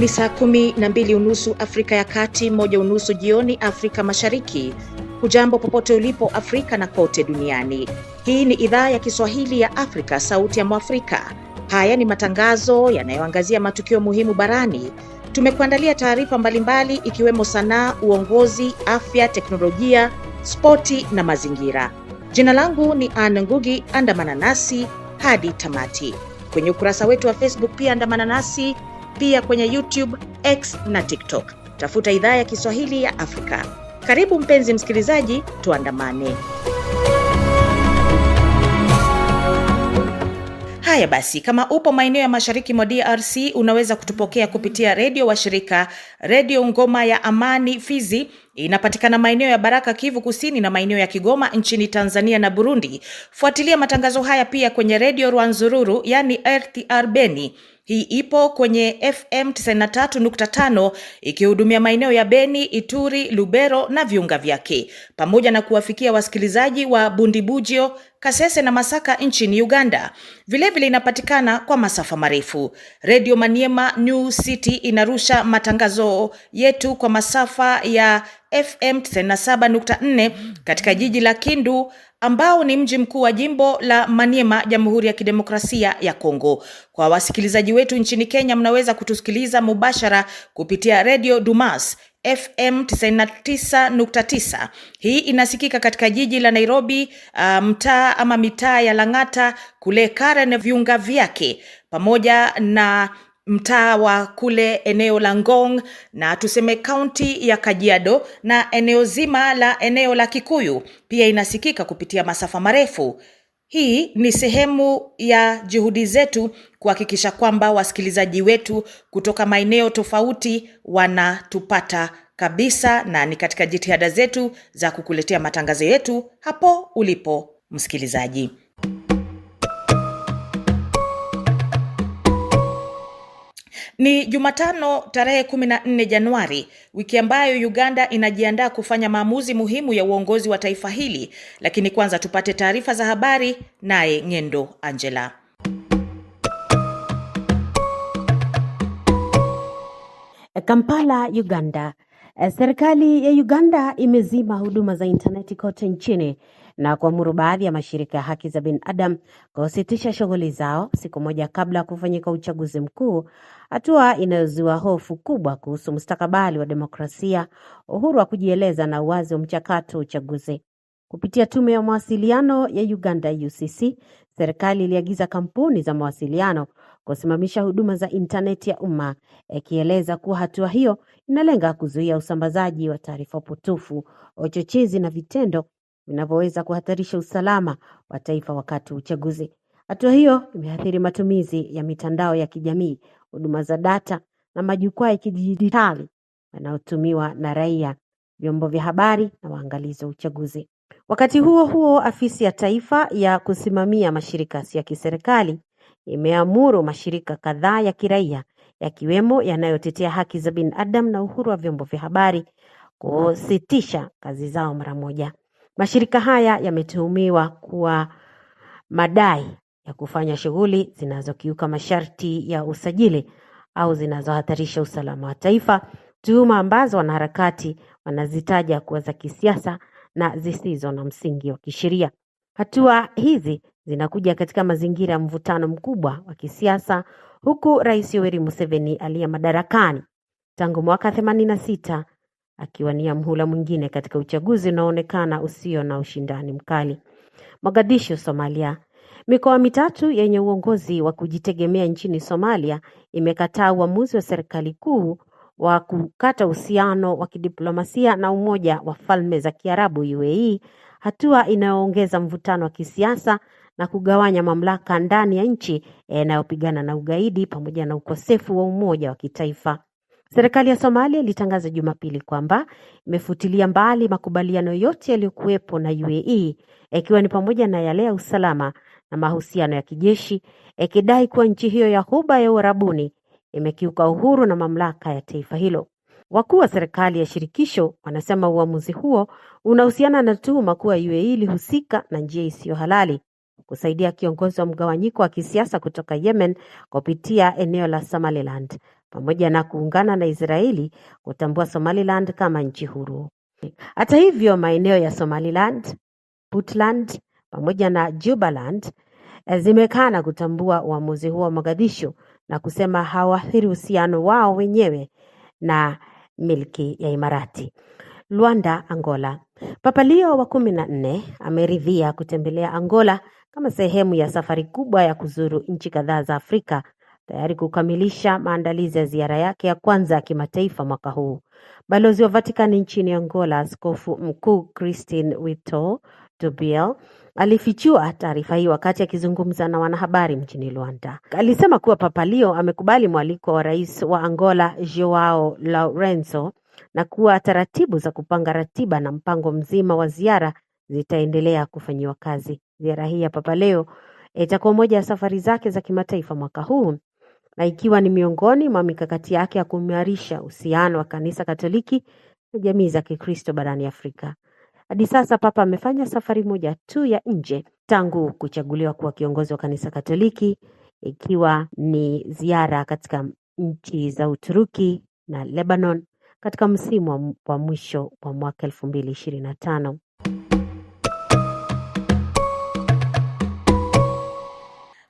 Ni saa 12:30 Afrika ya Kati, 1:30 jioni Afrika Mashariki. Hujambo popote ulipo Afrika na kote duniani. Hii ni idhaa ya Kiswahili ya Afrika, sauti ya Mwafrika. Haya ni matangazo yanayoangazia matukio muhimu barani. Tumekuandalia taarifa mbalimbali ikiwemo sanaa, uongozi, afya, teknolojia, spoti na mazingira. Jina langu ni Anne Ngugi, andamana nasi hadi tamati. Kwenye ukurasa wetu wa Facebook pia andamana nasi, pia kwenye YouTube, X na TikTok. Tafuta idhaa ya Kiswahili ya Afrika. Karibu mpenzi msikilizaji, tuandamane. Haya basi, kama upo maeneo ya mashariki mwa DRC, unaweza kutupokea kupitia redio wa shirika, redio Ngoma ya Amani Fizi, inapatikana maeneo ya Baraka Kivu Kusini na maeneo ya Kigoma nchini Tanzania na Burundi. Fuatilia matangazo haya pia kwenye redio Rwanzururu, yani RTR Beni. Hii ipo kwenye FM 93.5 ikihudumia maeneo ya Beni, Ituri, Lubero na viunga vyake, pamoja na kuwafikia wasikilizaji wa Bundibugyo, Kasese na Masaka nchini Uganda. Vilevile inapatikana kwa masafa marefu. Radio Maniema New City inarusha matangazo yetu kwa masafa ya FM 97.4 katika jiji la Kindu, ambao ni mji mkuu wa jimbo la Maniema, Jamhuri ya Kidemokrasia ya Kongo. Kwa wasikilizaji wetu nchini Kenya, mnaweza kutusikiliza mubashara kupitia Radio Dumas FM 99.9. Hii inasikika katika jiji la Nairobi, mtaa ama mitaa ya Lang'ata, kule Karen viunga vyake, pamoja na mtaa wa kule eneo la Ngong, na tuseme kaunti ya Kajiado, na eneo zima la eneo la Kikuyu pia inasikika kupitia masafa marefu. Hii ni sehemu ya juhudi zetu kuhakikisha kwamba wasikilizaji wetu kutoka maeneo tofauti wanatupata kabisa, na ni katika jitihada zetu za kukuletea matangazo yetu hapo ulipo msikilizaji. Ni Jumatano tarehe 14 Januari, wiki ambayo Uganda inajiandaa kufanya maamuzi muhimu ya uongozi wa taifa hili. Lakini kwanza tupate taarifa za habari naye Ngendo Angela. Kampala, Uganda. Serikali ya Uganda imezima huduma za interneti kote nchini na kuamuru baadhi ya mashirika ya haki za binadamu kusitisha shughuli zao siku moja kabla ya kufanyika uchaguzi mkuu, hatua inayozua hofu kubwa kuhusu mustakabali wa demokrasia, uhuru wa kujieleza na uwazi wa mchakato wa uchaguzi. Kupitia tume ya mawasiliano ya Uganda UCC, serikali iliagiza kampuni za mawasiliano kusimamisha huduma za interneti ya umma, ikieleza kuwa hatua hiyo inalenga kuzuia usambazaji wa taarifa potofu, uchochezi na vitendo vinavyoweza kuhatarisha usalama wa taifa wakati wa uchaguzi. Hatua hiyo imeathiri matumizi ya mitandao ya kijamii, huduma za data na majukwaa ya kidijitali yanayotumiwa na raia, vyombo vya habari na waangalizi wa uchaguzi. Wakati huo huo, afisi ya taifa ya kusimamia mashirika ya kiserikali imeamuru mashirika kadhaa ya kiraia, yakiwemo yanayotetea haki za binadamu na uhuru wa vyombo vya habari, kusitisha kazi zao mara moja. Mashirika haya yametuhumiwa kuwa madai ya kufanya shughuli zinazokiuka masharti ya usajili au zinazohatarisha usalama wa taifa, tuhuma ambazo wanaharakati wanazitaja kuwa za kisiasa na zisizo na msingi wa kisheria. Hatua hizi zinakuja katika mazingira ya mvutano mkubwa wa kisiasa, huku Rais Yoweri Museveni aliye madarakani tangu mwaka 86 akiwania mhula mwingine katika uchaguzi unaoonekana usio na ushindani mkali. Mogadishu, Somalia. Mikoa mitatu yenye uongozi wa kujitegemea nchini Somalia imekataa uamuzi wa serikali kuu wa kukata uhusiano wa kidiplomasia na Umoja wa Falme za Kiarabu UAE, hatua inayoongeza mvutano wa kisiasa na kugawanya mamlaka ndani ya nchi inayopigana na ugaidi pamoja na ukosefu wa umoja wa kitaifa. Serikali ya Somalia ilitangaza Jumapili kwamba imefutilia mbali makubaliano yote yaliyokuwepo na UAE, ikiwa ni pamoja na yale ya usalama na mahusiano ya kijeshi, ikidai kuwa nchi hiyo ya Ghuba ya Uarabuni imekiuka uhuru na mamlaka ya taifa hilo. Wakuu wa serikali ya shirikisho wanasema uamuzi huo unahusiana na tuhuma kuwa UAE ilihusika na njia isiyo halali kusaidia kiongozi wa mgawanyiko wa kisiasa kutoka Yemen kupitia eneo la Somaliland, pamoja na kuungana na Israeli kutambua Somaliland kama nchi huru. Hata hivyo, maeneo ya Somaliland, Puntland pamoja na Jubaland zimekana kutambua uamuzi huo wa Mogadishu na kusema hauathiri uhusiano wao wenyewe na milki ya Imarati. Luanda, Angola. Papa Leo wa 14 ameridhia kutembelea Angola kama sehemu ya safari kubwa ya kuzuru nchi kadhaa za Afrika, tayari kukamilisha maandalizi ya ziara yake ya kwanza ya kimataifa mwaka huu. Balozi wa Vatican nchini Angola, Askofu Mkuu Christine Wito Dubiel, alifichua taarifa hii wakati akizungumza na wanahabari mjini Luanda. Alisema kuwa Papa Leo amekubali mwaliko wa Rais wa Angola Joao Lourenço na kuwa taratibu za kupanga ratiba na mpango mzima wa ziara zitaendelea kufanyiwa kazi. Ziara hii ya Papa Leo itakuwa moja ya safari zake za kimataifa mwaka huu, na ikiwa ni miongoni mwa mikakati yake ya kuimarisha uhusiano wa Kanisa Katoliki na jamii za Kikristo barani Afrika. Hadi sasa Papa amefanya safari moja tu ya nje tangu kuchaguliwa kuwa kiongozi wa Kanisa Katoliki, ikiwa ni ziara katika nchi za Uturuki na Lebanon katika msimu wa mwisho wa mwaka 2025.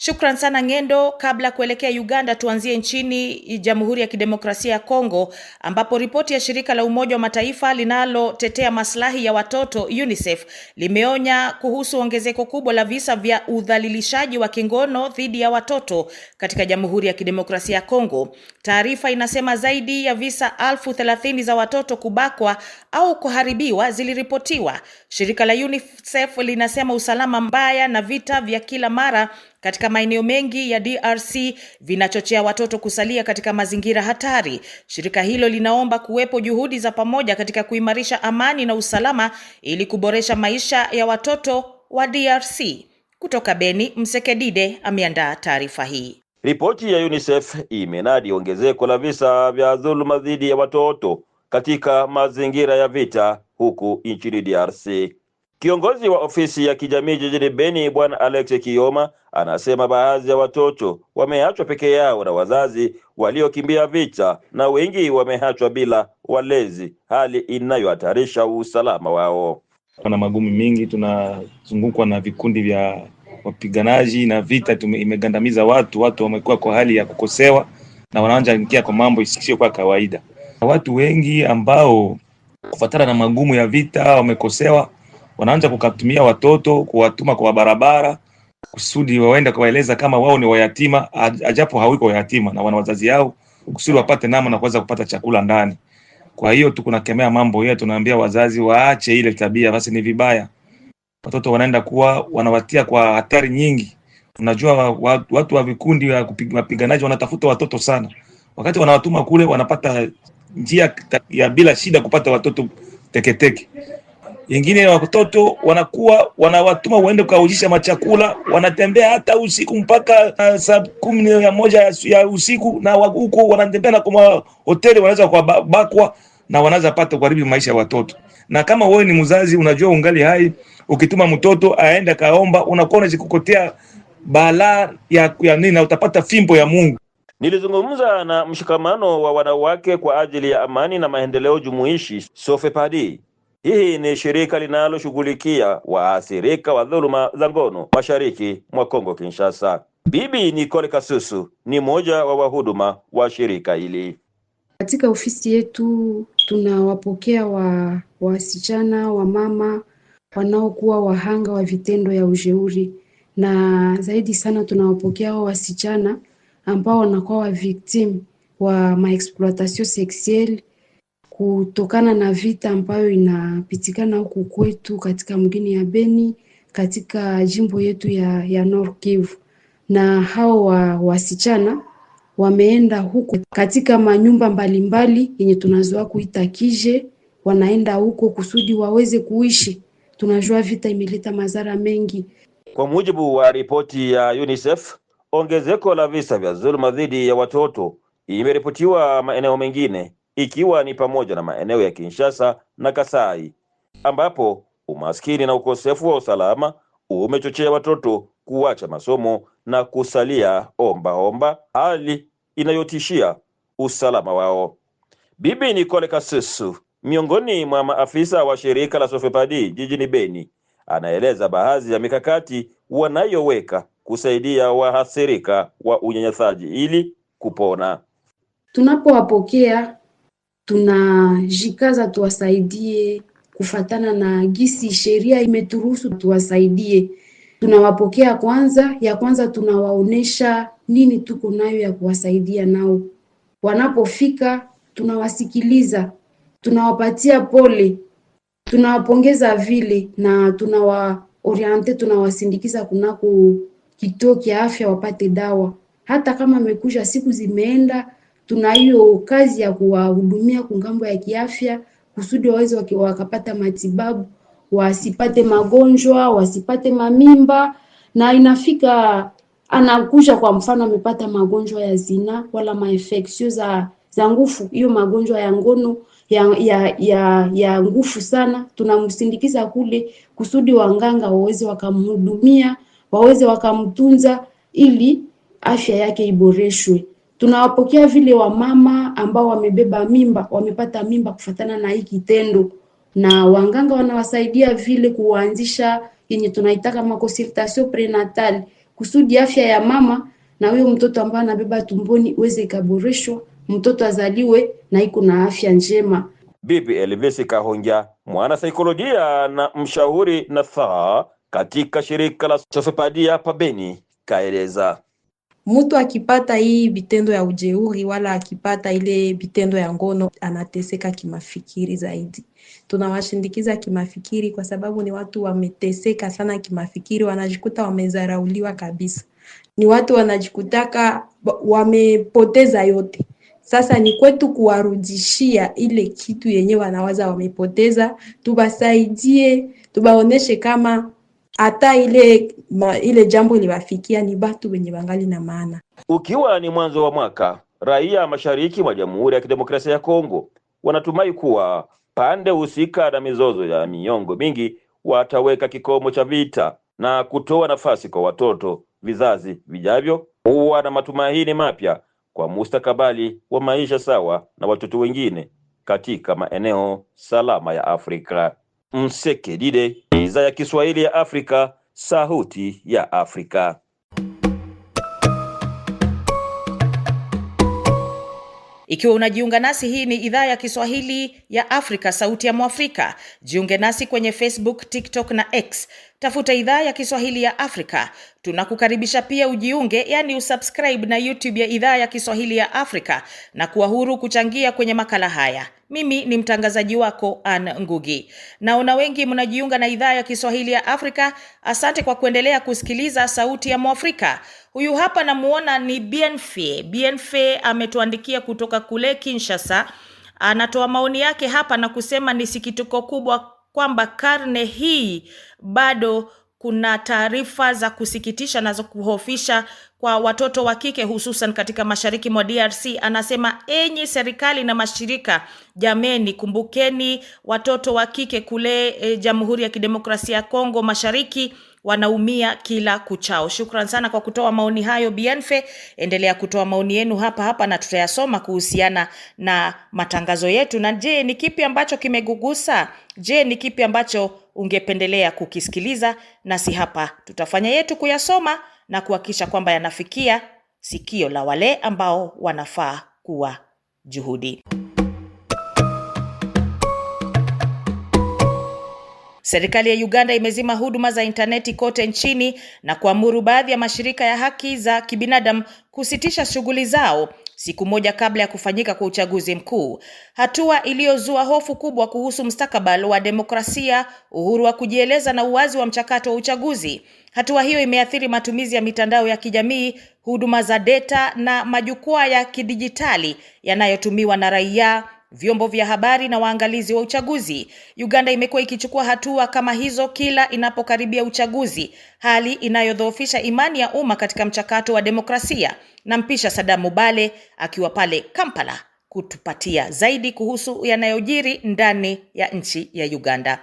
Shukran sana Ng'endo. Kabla kuelekea Uganda, tuanzie nchini Jamhuri ya Kidemokrasia ya Kongo, ambapo ripoti ya shirika la Umoja wa Mataifa linalotetea maslahi ya watoto UNICEF limeonya kuhusu ongezeko kubwa la visa vya udhalilishaji wa kingono dhidi ya watoto katika Jamhuri ya Kidemokrasia ya Kongo. Taarifa inasema zaidi ya visa 30,000 za watoto kubakwa au kuharibiwa ziliripotiwa. Shirika la UNICEF linasema usalama mbaya na vita vya kila mara katika maeneo mengi ya DRC vinachochea watoto kusalia katika mazingira hatari. Shirika hilo linaomba kuwepo juhudi za pamoja katika kuimarisha amani na usalama ili kuboresha maisha ya watoto wa DRC. Kutoka Beni, Msekedide ameandaa taarifa hii. Ripoti ya UNICEF imenadi ongezeko la visa vya dhuluma dhidi ya watoto katika mazingira ya vita huku nchini DRC. Kiongozi wa ofisi ya kijamii jijini Beni, Bwana Alex Kioma, anasema baadhi ya watoto wameachwa peke yao na wazazi waliokimbia vita na wengi wameachwa bila walezi, hali inayohatarisha usalama wao. Kuna magumu mingi, tunazungukwa na vikundi vya wapiganaji na vita imegandamiza watu wamekuwa kwa hali ya kukosewa na wanaanza ingia kwa mambo isiyo kwa kawaida. Watu wengi ambao kufuatana na magumu ya vita wamekosewa wanaanza kukatumia watoto kuwatuma kwa barabara kusudi waende kuwaeleza kama wao ni wayatima, ajapo hawiko wayatima na wana wazazi yao, kusudi wapate namna na kuweza kupata chakula ndani. Kwa hiyo tunakemea mambo yetu, tunaambia wazazi waache ile tabia, basi ni vibaya. Watoto wanaenda kuwa wanawatia kwa hatari nyingi. Unajua watu wa vikundi vya mapiganaji wanatafuta watoto sana. Wakati wanawatuma kule wanapata njia ya bila shida kupata watoto teketeke. Wengine watoto wanakuwa wanawatuma waende kuujisha machakula, wanatembea hata usiku mpaka saa 11 ya usiku, na huko wanatembea na kwa hoteli wanaweza kubakwa na wanaweza pata kuharibu maisha ya watoto. Na kama wewe ni mzazi unajua ungali hai, ukituma mtoto aende kaomba, unakuwa unajikukotea balaa ya nini na utapata fimbo ya Mungu. Nilizungumza na mshikamano wa wanawake kwa ajili ya amani na maendeleo jumuishi, Sofepadi. Hii ni shirika linaloshughulikia waathirika wa dhuluma za ngono mashariki mwa Kongo Kinshasa. Bibi Nicole Kasusu ni mmoja wa wahuduma wa shirika hili. Katika ofisi yetu tunawapokea wasichana wa mama wanaokuwa wahanga wa vitendo ya ujeuri, na zaidi sana tunawapokea wasichana ambao wanakuwa wa victim wa exploitation sexuelle kutokana na vita ambayo inapitikana huku kwetu katika mgini ya Beni, katika jimbo yetu ya Nord Kivu. Na hao wasichana wameenda huko katika manyumba mbalimbali yenye tunazoea kuita kije, wanaenda huko kusudi waweze kuishi. Tunajua vita imeleta madhara mengi. Kwa mujibu wa ripoti ya UNICEF, ongezeko la visa vya dhuluma dhidi ya watoto imeripotiwa maeneo mengine, ikiwa ni pamoja na maeneo ya Kinshasa na Kasai, ambapo umaskini na ukosefu wa usalama umechochea watoto kuacha masomo na kusalia omba, hali inayotishia usalama wao. Bibi Nicole Kasusu, miongoni mwa maafisa wa shirika la Sofepadi jijini Beni, anaeleza baadhi ya mikakati wanayoweka kusaidia wahasirika wa unyanyasaji ili kupona. Tunapowapokea tunajikaza tuwasaidie kufatana na gisi sheria imeturuhusu tuwasaidie. Tunawapokea kwanza tunawaonesha nini tuko nayo ya kuwasaidia nao. Wanapofika tunawasikiliza, tunawapatia pole, tunawapongeza vile na tunawaoriente, tunawasindikiza kunako kituo kia afya wapate dawa. Hata kama amekuja siku zimeenda, tuna hiyo kazi ya kuwahudumia kungambo ya kiafya kusudi waweze wakapata matibabu, wasipate magonjwa, wasipate mamimba. Na inafika anakuja kwa mfano amepata magonjwa ya zina wala mainfeksio za nguvu, hiyo magonjwa ya ngono ya nguvu sana, tunamsindikiza kule kusudi wanganga waweze wakamhudumia, waweze wakamtunza ili afya yake iboreshwe. Tunawapokea vile wamama ambao wamebeba mimba, wamepata mimba kufatana na hii kitendo, na wanganga wanawasaidia vile kuanzisha yenye tunaitaka consultation prenatal kusudi afya ya mama na huyo mtoto ambaye anabeba tumboni uweze ikaboreshwa, mtoto azaliwe na iko na afya njema. Bibi Elvisi Kahonja, mwana saikolojia na mshauri nasaha katika shirika la Sofepadi hapa Beni, kaeleza. Mtu akipata hii vitendo ya ujeuri wala akipata ile vitendo ya ngono anateseka kimafikiri zaidi. Tunawashindikiza kimafikiri kwa sababu ni watu wameteseka sana kimafikiri, wanajikuta wamezarauliwa kabisa. Ni watu wanajikutaka wamepoteza yote. Sasa ni kwetu kuwarudishia ile kitu yenye wanawaza wamepoteza, tubasaidie, tubaoneshe kama hata ile jambo liwafikia ni batu wenye bangali na maana. Ukiwa ni mwanzo wa mwaka, raia mashariki mwa Jamhuri ya Kidemokrasia ya Kongo wanatumai kuwa pande husika na mizozo ya miongo mingi wataweka kikomo cha vita na kutoa nafasi kwa watoto vizazi vijavyo kuwa na matumaini mapya kwa mustakabali wa maisha sawa na watoto wengine katika maeneo salama ya Afrika. Msekedide, Idhaa ya Kiswahili ya Afrika, Sauti ya Afrika. Ikiwa unajiunga nasi, hii ni Idhaa ya Kiswahili ya Afrika, Sauti ya Mwafrika. Jiunge nasi kwenye Facebook, TikTok na X. Tafuta Idhaa ya Kiswahili ya Afrika. Tunakukaribisha pia ujiunge, yani usubscribe na YouTube ya Idhaa ya Kiswahili ya Afrika na kuwa huru kuchangia kwenye makala haya. Mimi ni mtangazaji wako Ann Ngugi. Naona wengi mnajiunga na Idhaa ya Kiswahili ya Afrika. Asante kwa kuendelea kusikiliza Sauti ya Mwafrika. Huyu hapa namuona ni Bienfe. Bienfe ametuandikia kutoka kule Kinshasa. Anatoa maoni yake hapa na kusema ni sikitiko kubwa kwamba karne hii bado kuna taarifa za kusikitisha na za kuhofisha kwa watoto wa kike, hususan katika mashariki mwa DRC. Anasema, enyi serikali na mashirika, jameni, kumbukeni watoto wa kike kule Jamhuri ya Kidemokrasia ya Kongo mashariki wanaumia kila kuchao. Shukran sana kwa kutoa maoni hayo Bienfe. Endelea kutoa maoni yenu hapa na tutayasoma kuhusiana na matangazo yetu. Na je, ni kipi ambacho kimegugusa? Je, ni kipi ambacho ungependelea kukisikiliza? Nasi hapa tutafanya yetu kuyasoma na kuhakikisha kwamba yanafikia sikio la wale ambao wanafaa kuwa juhudi. Serikali ya Uganda imezima huduma za interneti kote nchini na kuamuru baadhi ya mashirika ya haki za kibinadamu kusitisha shughuli zao siku moja kabla ya kufanyika kwa uchaguzi mkuu. Hatua iliyozua hofu kubwa kuhusu mustakabali wa demokrasia, uhuru wa kujieleza na uwazi wa mchakato wa uchaguzi. Hatua hiyo imeathiri matumizi ya mitandao ya kijamii, huduma za data na majukwaa ya kidijitali yanayotumiwa na raia, vyombo vya habari na waangalizi wa uchaguzi. Uganda imekuwa ikichukua hatua kama hizo kila inapokaribia uchaguzi, hali inayodhoofisha imani ya umma katika mchakato wa demokrasia. Nampisha Saddam Mubale akiwa pale Kampala kutupatia zaidi kuhusu yanayojiri ndani ya nchi ya Uganda.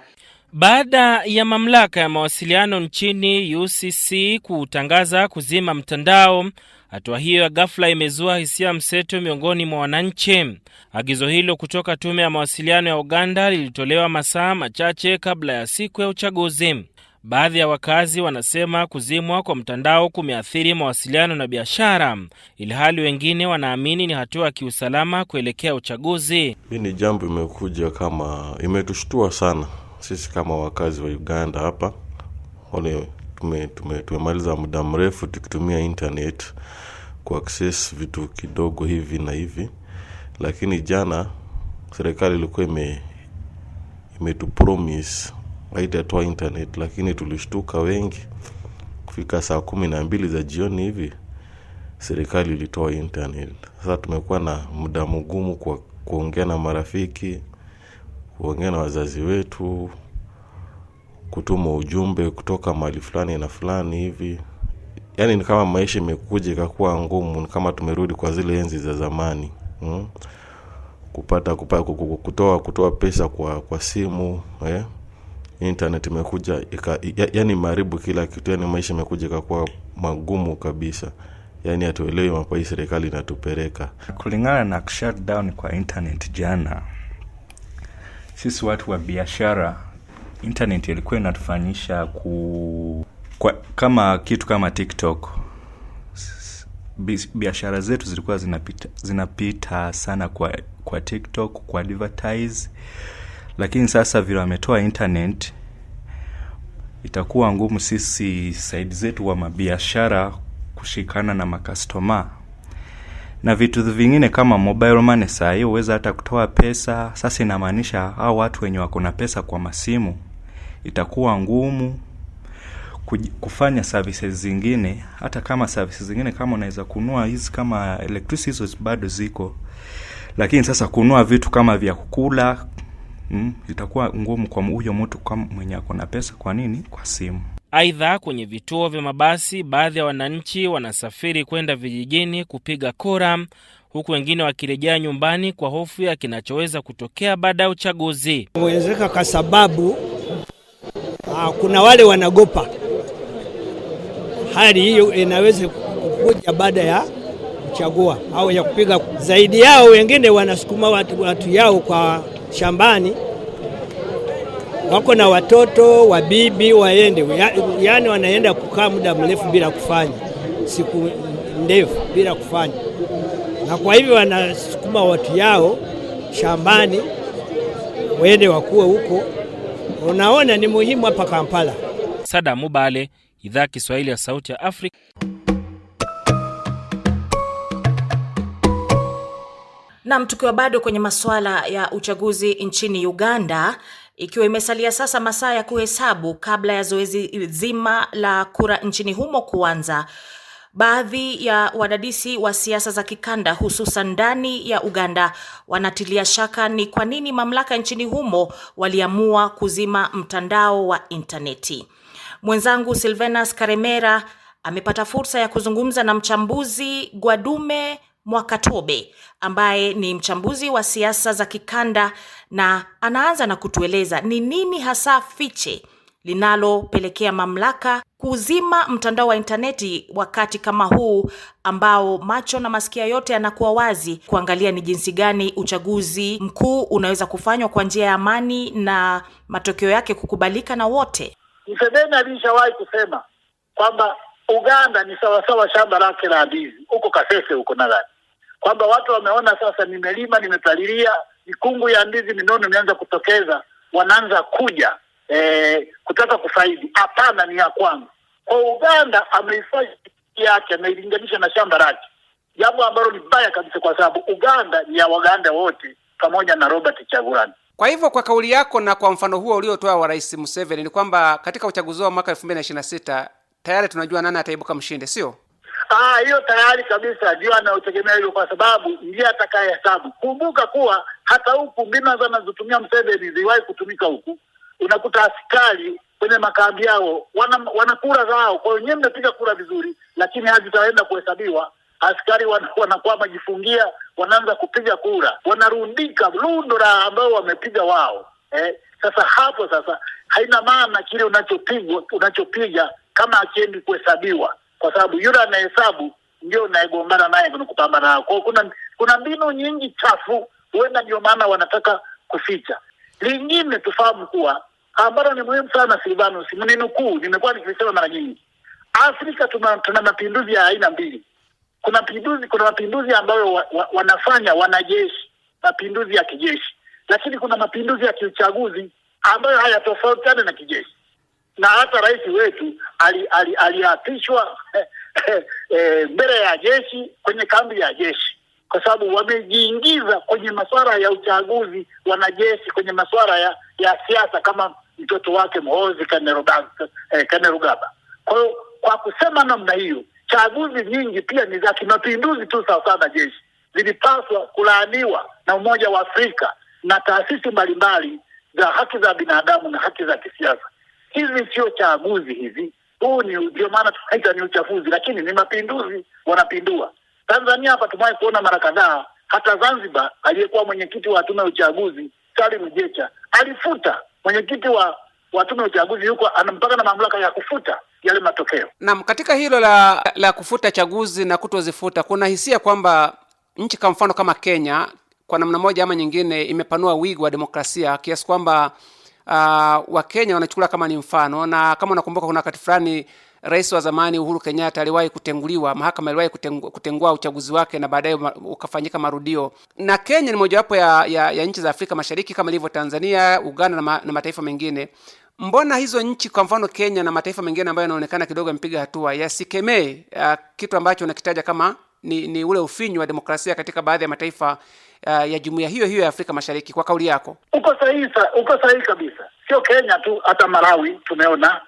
Baada ya mamlaka ya mawasiliano nchini UCC kutangaza kuzima mtandao, Hatua hiyo ya ghafla imezua hisia mseto miongoni mwa wananchi. Agizo hilo kutoka Tume ya Mawasiliano ya Uganda lilitolewa masaa machache kabla ya siku ya uchaguzi. Baadhi ya wakazi wanasema kuzimwa kwa mtandao kumeathiri mawasiliano na biashara, ilhali wengine wanaamini ni hatua ya kiusalama kuelekea uchaguzi. Hii ni jambo imekuja kama imetushtua sana sisi kama wakazi wa Uganda hapa. Tumemaliza muda mrefu tukitumia internet ku access vitu kidogo hivi na hivi, lakini jana serikali ilikuwa imetupromise haitatoa internet, lakini tulishtuka wengi. Kufika saa 12 za jioni hivi serikali ilitoa internet. Sasa tumekuwa na muda mgumu kwa kuongea na marafiki, kuongea na wazazi wetu, kutuma ujumbe kutoka mahali fulani na fulani hivi. Yaani ni kama maisha imekuja ikakuwa ngumu, ni kama tumerudi kwa zile enzi za zamani. Kutoa pesa kwa simu, internet imekuja yani maribu kila kitu, yani maisha imekuja ikakuwa magumu kabisa. Yani hatuelewi mapai serikali inatupeleka. Kulingana na shutdown kwa internet jana, sisi watu wa biashara, internet ilikuwa inatufanyisha kama kitu kama TikTok. Biashara zetu zilikuwa zinapita sana kwa TikTok, kwa advertise. Lakini sasa vile wametoa internet, itakuwa ngumu sisi side zetu wa mabiashara kushikana na makastoma. Na vitu vingine kama mobile money saa hiyo uweza hata kutoa pesa. Sasa inamaanisha hao watu wenye wako na pesa kwa masimu, itakuwa ngumu kufanya services zingine. Hata kama services zingine kama unaweza kununua hizi kama electricity, hizo bado ziko. Lakini sasa kununua vitu kama vya kukula itakuwa ngumu kwa huyo mtu kama mwenye ako na pesa. Kwa nini? Kwa simu. Aidha, kwenye vituo vya mabasi, baadhi ya wananchi wanasafiri kwenda vijijini kupiga kura, huku wengine wakirejea nyumbani kwa hofu ya kinachoweza kutokea baada ya uchaguzi. Mwezeka kwa sababu kuna wale wanagopa hali hiyo inaweza kukuja baada ya kuchagua au ya kupiga. Zaidi yao wengine wanasukuma watu yao kwa shambani, wako na watoto wabibi waende, yani wanaenda kukaa muda mrefu bila kufanya, siku ndefu bila kufanya, na kwa hivyo wanasukuma watu yao shambani waende wakuwe huko. Unaona ni muhimu hapa Kampala. Sada Mubale, Idhaa Kiswahili ya Sauti ya Afrika. Na tukiwa bado kwenye masuala ya uchaguzi nchini Uganda, ikiwa imesalia sasa masaa ya kuhesabu kabla ya zoezi zima la kura nchini humo kuanza, baadhi ya wadadisi wa siasa za kikanda hususan ndani ya Uganda wanatilia shaka ni kwa nini mamlaka nchini humo waliamua kuzima mtandao wa interneti. Mwenzangu Silvanus Karemera amepata fursa ya kuzungumza na mchambuzi Gwadume Mwakatobe ambaye ni mchambuzi wa siasa za kikanda, na anaanza na kutueleza ni nini hasa fiche linalopelekea mamlaka kuzima mtandao wa interneti wakati kama huu ambao macho na masikia yote yanakuwa wazi kuangalia ni jinsi gani uchaguzi mkuu unaweza kufanywa kwa njia ya amani na matokeo yake kukubalika na wote. Museveni alishawahi kusema kwamba Uganda ni sawasawa shamba lake la ndizi huko Kasese huko nadhani, kwamba watu wameona sasa nimelima nimepalilia, mikungu ya ndizi minono imeanza kutokeza, wanaanza kuja kutaka kufaidi. Hapana, ni ya kwangu. Kwa Uganda ameifanya yake, ameilinganisha na shamba lake, jambo ambalo ni baya kabisa, kwa sababu Uganda ni ya Waganda wote pamoja na Robert Kyagulanyi. Kwa hivyo kwa kauli yako na kwa mfano huo uliotoa wa Rais Museveni ni kwamba katika uchaguzi wa mwaka 2026 tayari tunajua nani ataibuka mshindi, sio? Hiyo tayari kabisa ndio anaotegemea hilo, kwa sababu ndiye atakayehesabu. Kumbuka kuwa hata huku mbinu zinazotumia Museveni ziwahi kutumika huku. Unakuta askari kwenye makambi yao wana kura zao, kwa hiyo mnapiga kura vizuri, lakini hazitaenda kuhesabiwa. Askari wanakuwa majifungia, wanaanza kupiga kura, wanarundika lundo la ambao wamepiga wao. Sasa hapo sasa haina maana kile unachopiga kama akiendi kuhesabiwa, kwa sababu yule anahesabu ndio unayegombana naye kwenye kupambana nao. Kwa kuna mbinu nyingi chafu, huenda ndio maana wanataka kuficha. Lingine tufahamu kuwa ambalo ni muhimu sana, Silvanus, mninukuu, nimekuwa nikisema mara nyingi, Afrika tuna mapinduzi ya aina mbili. Kuna mapinduzi ambayo wanafanya wanajeshi, mapinduzi ya kijeshi, lakini kuna mapinduzi ya kiuchaguzi ambayo hayatofautiani na kijeshi. Na hata rais wetu aliapishwa mbele ya jeshi, kwenye kambi ya jeshi, kwa sababu wamejiingiza kwenye masuala ya uchaguzi wanajeshi, kwenye masuala ya siasa, kama mtoto wake Muhoozi Kainerugaba. Kwa hiyo kwa kusema namna hiyo, chaguzi nyingi pia ni za kimapinduzi tu sawa sawa na jeshi, zilipaswa kulaaniwa na Umoja wa Afrika na taasisi mbalimbali za haki za binadamu na haki za kisiasa. Hizi sio chaguzi hizi. Huu ndio maana tunaita ni uchafuzi, lakini ni mapinduzi, wanapindua. Tanzania hapa tumewahi kuona mara kadhaa, hata Zanzibar aliyekuwa mwenyekiti wa tume ya uchaguzi Salim Jecha alifuta mwenyekiti wa tume ya uchaguzi, yuko anampaka na mamlaka ya kufuta yale matokeo. Naam, katika hilo la kufuta chaguzi na kutozifuta, kuna hisia kwamba nchi kwa mfano kama Kenya kwa namna moja ama nyingine imepanua wigo wa demokrasia kiasi kwamba Wakenya wanachukua kama ni mfano. Na kama unakumbuka, kuna wakati fulani rais wa zamani Uhuru Kenyatta aliwahi kutenguliwa, mahakama iliwahi kutengua uchaguzi wake na baadaye ukafanyika marudio. Na Kenya ni mojawapo ya nchi za Afrika Mashariki kama ilivyo Tanzania, Uganda na mataifa mengine. Mbona hizo nchi kwa mfano Kenya na mataifa mengine ambayo yanaonekana kidogo yamepiga hatua yasikemee kitu ambacho unakitaja kama ni ule ufinyu wa demokrasia katika baadhi ya mataifa ya jumuiya hiyo ya Afrika Mashariki? Kwa kauli yako, uko sahihi kabisa. Sio Kenya tu, hata Malawi tumeona,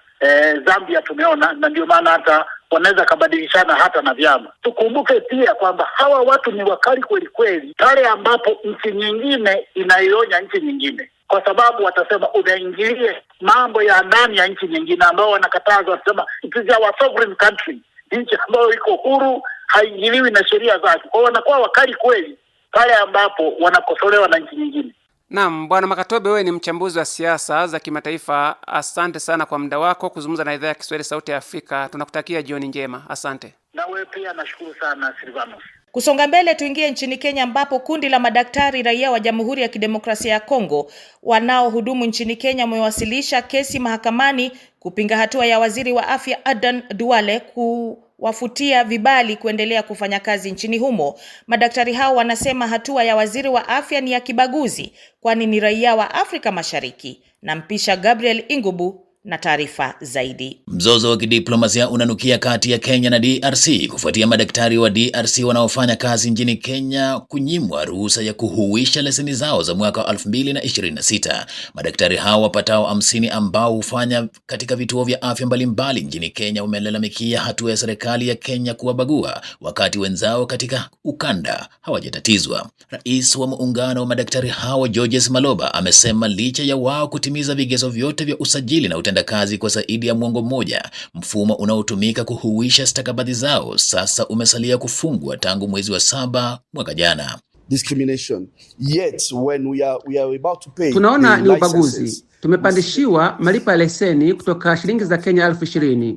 Zambia tumeona, na ndio maana hata wanaweza kabadilishana hata na vyama. Tukumbuke pia kwamba hawa watu ni wakali kweli kweli pale ambapo nchi nyingine inaionya nchi nyingine, kwa sababu watasema unaingilia mambo ya ndani ya nchi nyingine, ambao wanakataza, wasema it is our sovereign country, nchi ambayo iko huru, haingiliwi na sheria zake. Kwa hiyo wanakuwa wakali kweli pale ambapo wanakosolewa na nchi nyingine. Naam, Bwana Makatobe, wewe ni mchambuzi wa siasa za kimataifa. Asante sana kwa muda wako kuzungumza na idhaa ya Kiswahili Sauti ya Afrika. Tunakutakia jioni njema. Asante. Na wewe pia nashukuru sana Silvanus. Kusonga mbele, tuingie nchini Kenya ambapo kundi la madaktari raia wa Jamhuri ya Kidemokrasia ya Kongo wanaohudumu nchini Kenya wamewasilisha kesi mahakamani kupinga hatua ya Waziri wa Afya Adan Duale kuwafutia vibali kuendelea kufanya kazi nchini humo. Madaktari hao wanasema hatua ya Waziri wa Afya ni ya kibaguzi, kwani ni raia wa Afrika Mashariki. Na mpisha Gabriel Ingubu na taarifa zaidi. Mzozo wa kidiplomasia unanukia kati ya Kenya na DRC kufuatia madaktari wa DRC wanaofanya kazi nchini Kenya kunyimwa ruhusa ya kuhuisha leseni zao za mwaka 2026. Madaktari hao wapatao 50 ambao hufanya katika vituo vya afya mbalimbali nchini Kenya wamelalamikia hatua ya serikali ya Kenya kuwabagua wakati wenzao katika ukanda hawajatatizwa. Rais wa muungano wa madaktari hao Georges Maloba amesema licha ya wao kutimiza vigezo vyote vya usajili na kazi kwa zaidi ya mwongo mmoja, mfumo unaotumika kuhuisha stakabadhi zao sasa umesalia kufungwa tangu mwezi wa 7 mwaka jana. Discrimination. Yet when we are about to pay, tunaona ni ubaguzi. Tumepandishiwa malipo ya leseni kutoka shilingi za Kenya 20,000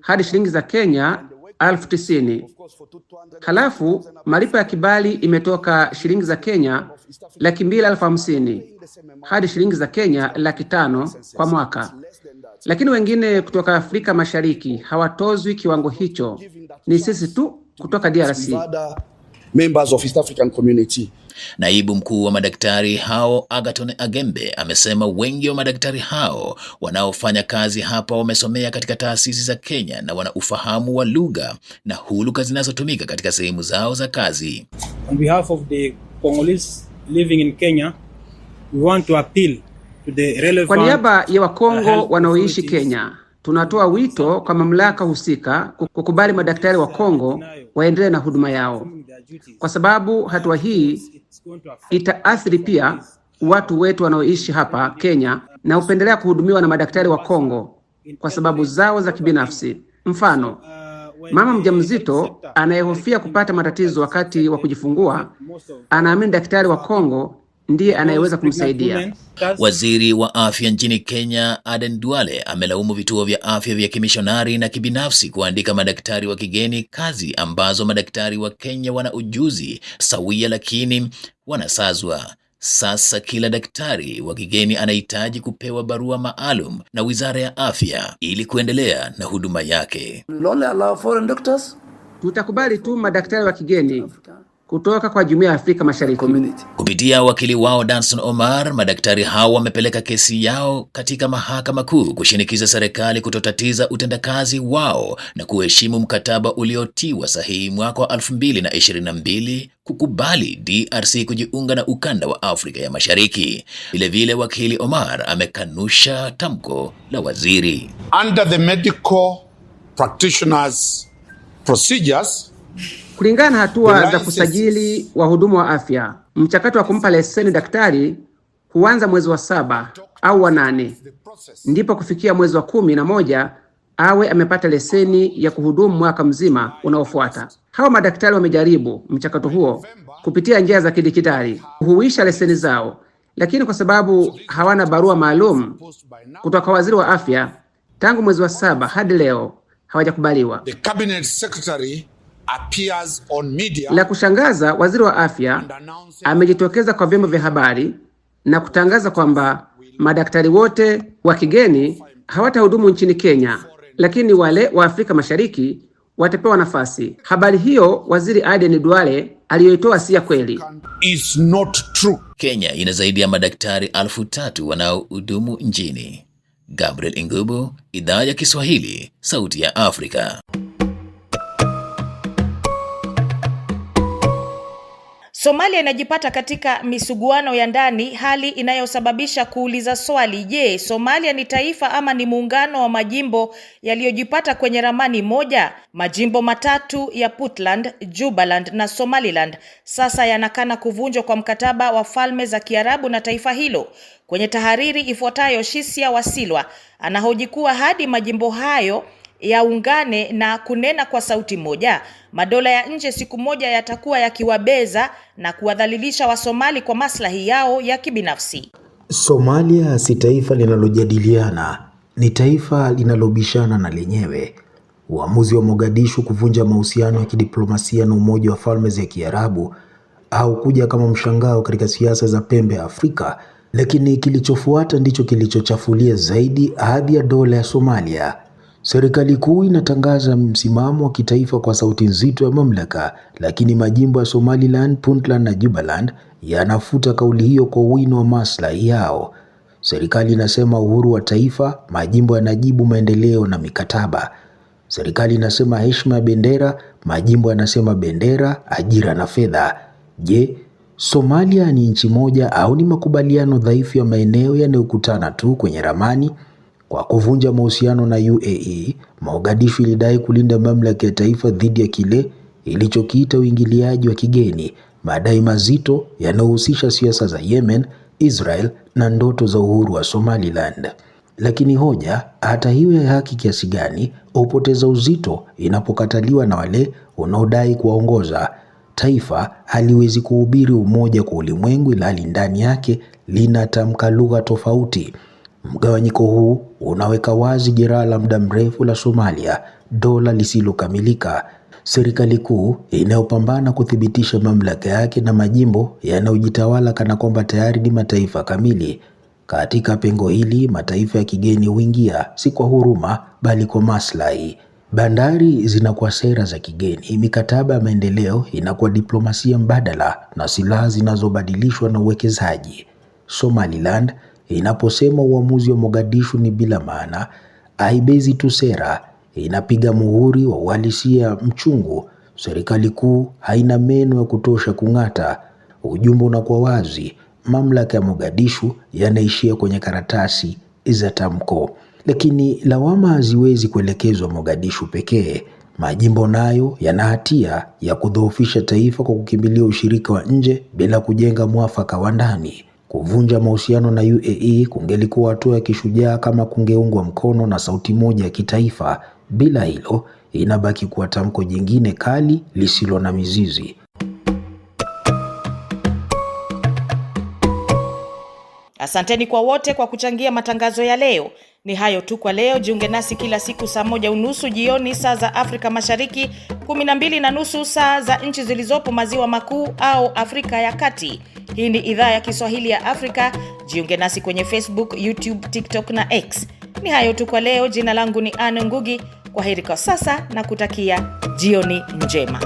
hadi shilingi za Kenya 90,000. Halafu malipo ya kibali imetoka shilingi za Kenya 250,000 hadi shilingi za Kenya 500,000 kwa mwaka. Lakini wengine kutoka Afrika Mashariki hawatozwi kiwango hicho. Ni sisi tu kutoka DRC. Members of East African Community. Naibu mkuu wa madaktari hao Agaton Agembe amesema wengi wa madaktari hao wanaofanya kazi hapa wamesomea katika taasisi za Kenya na wana ufahamu wa lugha na huluka zinazotumika katika sehemu zao za kazi. On behalf of the Congolese living in Kenya, we want to appeal to the relevant. Kwa niaba ya Wakongo wanaoishi Kenya, tunatoa wito kwa mamlaka husika kukubali madaktari wa Kongo waendelee na huduma yao, kwa sababu hatua hii itaathiri pia watu wetu wanaoishi hapa Kenya na upendelea kuhudumiwa na madaktari wa Kongo kwa sababu zao za kibinafsi. Mfano, mama mjamzito anayehofia kupata matatizo wakati wa kujifungua anaamini daktari wa Kongo ndiye anayeweza kumsaidia. Waziri wa afya nchini Kenya, Aden Duale, amelaumu vituo vya afya vya kimishonari na kibinafsi kuandika madaktari wa kigeni, kazi ambazo madaktari wa Kenya wana ujuzi sawia lakini wanasazwa. Sasa kila daktari wa kigeni anahitaji kupewa barua maalum na Wizara ya Afya ili kuendelea na huduma yake. Tutakubali tu madaktari wa kigeni kutoka kwa Jumuiya ya Afrika Mashariki. Kupitia wakili wao Danson Omar, madaktari hao wamepeleka kesi yao katika Mahakama Kuu kushinikiza serikali kutotatiza utendakazi wao na kuheshimu mkataba uliotiwa sahihi mwaka wa 2022 kukubali DRC kujiunga na ukanda wa Afrika ya Mashariki. Vilevile wakili Omar amekanusha tamko la waziri. Under the medical practitioners procedures, kulingana na hatua za kusajili wahudumu wa afya, mchakato wa kumpa leseni daktari huanza mwezi wa 7 au wa 8, ndipo kufikia mwezi wa 11 awe amepata leseni ya kuhudumu mwaka mzima unaofuata. Hawa madaktari wamejaribu mchakato huo kupitia njia za kidijitali kuhuisha leseni zao, lakini kwa sababu hawana barua maalum kutoka waziri wa afya, tangu mwezi wa 7 hadi leo hawajakubaliwa. The cabinet secretary appears on media. La kushangaza, waziri wa afya amejitokeza kwa vyombo vya habari na kutangaza kwamba madaktari wote wa kigeni hawatahudumu nchini Kenya, lakini wale wa Afrika Mashariki watapewa nafasi. Habari hiyo waziri Aden Duale aliyoitoa si ya kweli. Is not true. Kenya ina zaidi ya madaktari 3,000 wanaohudumu nchini. Gabriel Ingubu, Idhaa ya Kiswahili, Sauti ya Afrika. Somalia inajipata katika misuguano ya ndani, hali inayosababisha kuuliza swali, je, Somalia ni taifa ama ni muungano wa majimbo yaliyojipata kwenye ramani moja? Majimbo matatu ya Puntland, Jubaland na Somaliland sasa yanakana kuvunjwa kwa mkataba wa Falme za Kiarabu na taifa hilo. Kwenye tahariri ifuatayo, Shisia Wasilwa anahoji kuwa hadi majimbo hayo yaungane na kunena kwa sauti moja, madola ya nje siku moja yatakuwa yakiwabeza na kuwadhalilisha Wasomali kwa maslahi yao ya kibinafsi. Somalia si taifa linalojadiliana, ni taifa linalobishana na lenyewe. Uamuzi wa Mogadishu kuvunja mahusiano ya kidiplomasia na Umoja wa Falme za Kiarabu au kuja kama mshangao katika siasa za pembe ya Afrika, lakini kilichofuata ndicho kilichochafulia zaidi hadhi ya dola ya Somalia. Serikali kuu inatangaza msimamo wa kitaifa kwa sauti nzito ya mamlaka, lakini majimbo ya Somaliland, Puntland na Jubaland yanafuta kauli hiyo kwa wino wa maslahi yao. Serikali inasema uhuru wa taifa, majimbo yanajibu maendeleo na mikataba. Serikali inasema heshima ya bendera, majimbo yanasema bendera, ajira na fedha. Je, Somalia ni nchi moja au ni makubaliano dhaifu ya maeneo yanayokutana tu kwenye ramani? Kwa kuvunja mahusiano na UAE, Mogadishu ilidai kulinda mamlaka ya taifa dhidi ya kile ilichokiita uingiliaji wa kigeni, madai mazito yanayohusisha siasa za Yemen, Israel na ndoto za uhuru wa Somaliland. Lakini hoja, hata hiyo ya haki kiasi gani, hupoteza uzito inapokataliwa na wale unaodai kuwaongoza. Taifa haliwezi kuhubiri umoja kwa ulimwengu ilhali ndani yake linatamka lugha tofauti. Mgawanyiko huu unaweka wazi jeraha la muda mrefu la Somalia, dola lisilokamilika. Serikali kuu inayopambana kuthibitisha mamlaka yake na majimbo yanayojitawala kana kwamba tayari ni mataifa kamili. Katika pengo hili, mataifa ya kigeni huingia si kwa huruma bali kwa maslahi. Bandari zinakuwa sera za kigeni, mikataba ya maendeleo inakuwa diplomasia mbadala na silaha zinazobadilishwa na uwekezaji. Somaliland inaposema uamuzi wa Mogadishu ni bila maana, haibezi tu sera, inapiga muhuri wa uhalisia mchungu. Serikali kuu haina meno ya kutosha kung'ata. Ujumbe unakuwa wazi, mamlaka ya Mogadishu yanaishia kwenye karatasi za tamko. Lakini lawama haziwezi kuelekezwa Mogadishu pekee. Majimbo nayo yana hatia ya kudhoofisha taifa kwa kukimbilia ushirika wa nje bila kujenga mwafaka wa ndani. Kuvunja mahusiano na UAE kungelikuwa hatua ya kishujaa kama kungeungwa mkono na sauti moja ya kitaifa. Bila hilo, inabaki kuwa tamko jingine kali lisilo na mizizi. Asanteni kwa wote kwa kuchangia matangazo ya leo. Ni hayo tu kwa leo. Jiunge nasi kila siku saa 1:30 jioni saa za Afrika Mashariki, 12:30 saa za nchi zilizopo maziwa makuu au Afrika ya Kati. Hii ni idhaa ya Kiswahili ya Afrika. Jiunge nasi kwenye Facebook, YouTube, TikTok na X. Ni hayo tu kwa leo. Jina langu ni Anne Ngugi. Kwaheri kwa sasa na kutakia jioni njema.